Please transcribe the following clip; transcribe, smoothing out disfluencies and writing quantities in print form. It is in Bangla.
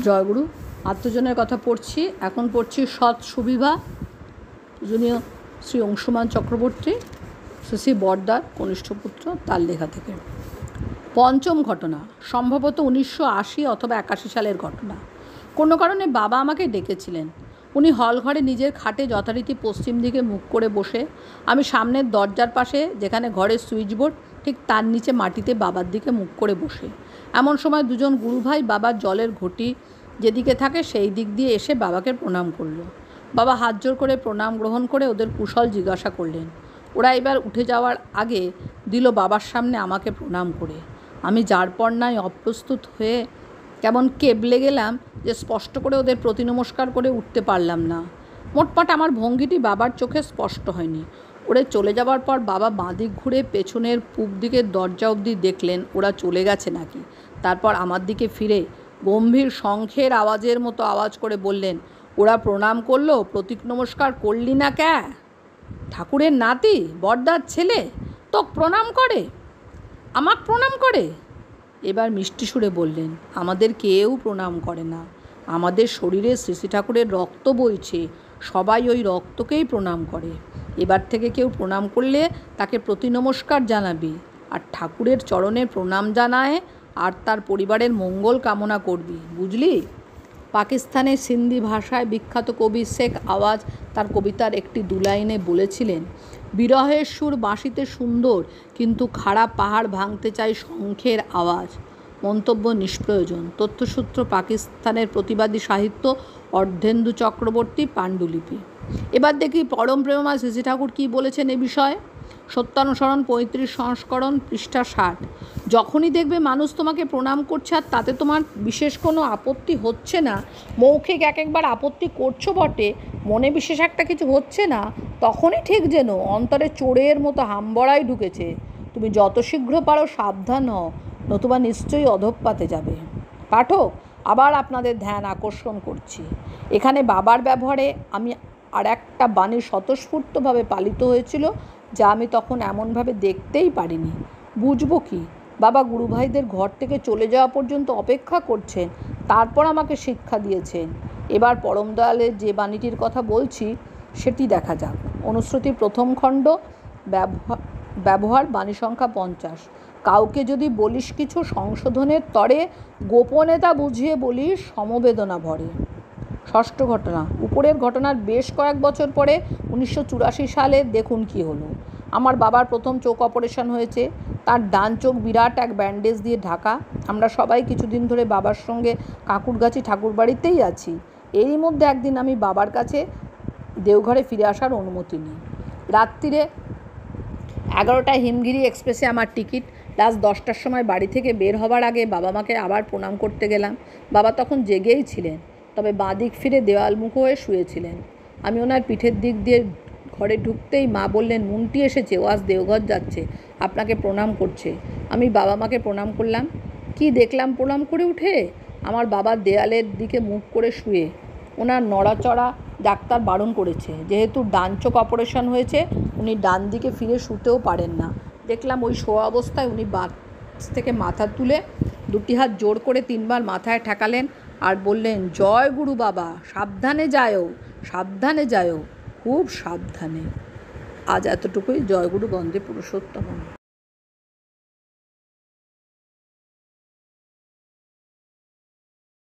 জয়গুরু। আত্মজনের কথা পড়ছি। এখন পড়ছি সৎ সুবিভা, পূজনীয় শ্রী অংশুমান চক্রবর্তী, শ্রী বরদার কনিষ্ঠ পুত্র, তার লেখা থেকে। পঞ্চম ঘটনা, সম্ভবত 1980 অথবা 81 সালের ঘটনা। কোনো কারণে বাবা আমাকে ডেকেছিলেন। উনি হল ঘরে নিজের খাটে যথারীতি পশ্চিম দিকে মুখ করে বসে, আমি সামনের দরজার পাশে যেখানে ঘরের সুইচবোর্ড ঠিক তার নিচে মাটিতে বাবার দিকে মুখ করে বসে। এমন সময় দুজন গুরুভাই বাবার জলের ঘটি যেদিকে থাকে সেই দিক দিয়ে এসে বাবাকে প্রণাম করলো। বাবা হাত জোর করে প্রণাম গ্রহণ করে ওদের কুশল জিজ্ঞাসা করলেন। ওরা এবার উঠে যাওয়ার আগে দিল বাবার সামনে আমাকে প্রণাম করে। আমি যার পর নাই অপ্রস্তুত হয়ে কেমন কেবলে গেলাম যে স্পষ্ট করে ওদের প্রতি নমস্কার করে উঠতে পারলাম না। মোটমাট আমার ভঙ্গিটি বাবার চোখে স্পষ্ট হয়নি। ওরা চলে যাওয়ার পর বাবা বাঁদিক ঘুরে পেছনের পূব দিকের দরজা অবধি দেখলেন ওরা চলে গেছে নাকি। তারপর আমার দিকে ফিরে গম্ভীর শঙ্খের আওয়াজের মতো আওয়াজ করে বললেন, ওরা প্রণাম করলো, প্রতীক নমস্কার করলি না ক্যা? ঠাকুরের নাতি, বড়দার ছেলে, তোকে প্রণাম করে, আমাকে প্রণাম করে? এবার মিষ্টি সুরে বললেন, আমাদের কেউ প্রণাম করে না। আমাদের শরীরে শ্রী শ্রী ঠাকুরের রক্ত বইছে, সবাই ওই রক্তকেই প্রণাম করে। এবার থেকে কেউ প্রণাম করলে তাকে প্রতি নমস্কার জানাবি, আর ঠাকুরের চরণে প্রণাম জানায় আর তার পরিবারের মঙ্গল কামনা করবি, বুঝলি? পাকিস্তানের সিন্ধি ভাষায় বিখ্যাত কবি শেখ আওয়াজ তার কবিতার একটি দুলাইনে বলেছিলেন, বিরহের সুর বাঁশিতে সুন্দর, কিন্তু খাড়া পাহাড় ভাঙতে চাই শঙ্খের আওয়াজ। মন্তব্য নিষ্প্রয়োজন। তথ্যসূত্র পাকিস্তানের প্রতিবাদী সাহিত্য, অর্ধেন্দু চক্রবর্তী, পাণ্ডুলিপি। এবার দেখি পরম প্রেমময় শ্রী ঠাকুর কী বলেছেন এ বিষয়ে। সত্যানুসরণ 35 সংস্করণ, পৃষ্ঠা 60। যখনই দেখবে মানুষ তোমাকে প্রণাম করছে আর তাতে তোমার বিশেষ কোনো আপত্তি হচ্ছে না, মৌখিক এক একবার আপত্তি করছো বটে, মনে বিশেষ একটা কিছু হচ্ছে না, তখনই ঠিক যেন অন্তরে চোরের মতো হামবড়াই ঢুকেছে। তুমি যত শীঘ্র পারো সাবধান হও, নতুবা নিশ্চয়ই অধঃপাতে যাবে। পাঠক, আবার আপনাদের ধ্যান আকর্ষণ করছি। এখানে বাবার ব্যবহারে আমি আর একটা বাণী স্বতঃস্ফূর্তভাবে পালিত হয়েছিল, যা আমি তখন এমনভাবে দেখতেই পারিনি। বুঝবো কি? বাবা গুরুভাইদের ঘর থেকে চলে যাওয়া পর্যন্ত অপেক্ষা করছেন, তারপর আমাকে শিক্ষা দিয়েছেন। এবার পরম দয়ালের যে বাণীটির কথা বলছি সেটি দেখা যাক। অনুশ্রুতি প্রথম খণ্ড, ব্যবহার বাণী সংখ্যা 50। কাউকে যদি বলিস কিছু সংশোধনের তরে, গোপনে তা বুঝিয়ে বলিস সমবেদনা ভরে। ষষ্ঠ ঘটনা, উপরের ঘটনার বেশ কয়েক বছর পরে 1984 সালে দেখুন কি হলো। আমার বাবার প্রথম চোখ অপারেশন হয়েছে। তার ডান চোখ বিরাট এক ব্যান্ডেজ দিয়ে ঢাকা। আমরা সবাই কিছুদিন ধরে বাবার সঙ্গে কাঁকুরগাছি ঠাকুর বাড়িতেই আছি। এরই মধ্যে একদিন আমি বাবার কাছে দেওঘরে ফিরে আসার অনুমতি নিই। রাত্রিরে 11টায় হিমগিরি এক্সপ্রেসে আমার টিকিট। রাত 10টার সময় বাড়ি থেকে বের হবার আগে বাবা মাকে আবার প্রণাম করতে গেলাম। বাবা তখন জেগেই ছিলেন, তবে বাঁ দিক ফিরে দেওয়ালমুখো হয়ে শুয়েছিলেন। আমি ওনার পিঠের দিক দিয়ে ঘরে ঢুকতেই মা বললেন, মুন্টি এসেছে, ও আজ দেওঘর যাচ্ছে, আপনাকে প্রণাম করছে। আমি বাবা মাকে প্রণাম করলাম। কি দেখলাম প্রণাম করে উঠে? আমার বাবা দেয়ালের দিকে মুখ করে শুয়ে। ওনার নড়াচড়া ডাক্তার বারণ করেছে, যেহেতু ডান চোখ অপারেশন হয়েছে, উনি ডান দিকে ফিরে শুতেও পারেন না। দেখলাম ওই শোয়া অবস্থায় উনি বাঁ থেকে মাথা তুলে দুটি হাত জোর করে 3 বার মাথায় ঠেকালেন আর বললেন, জয় গুরু বাবা, সাবধানে যায়ও, সাবধানে যায়ও, খুব সাবধানে। আজ এতটুকুই। জয়গুরু বন্দে পুরুষোত্তম।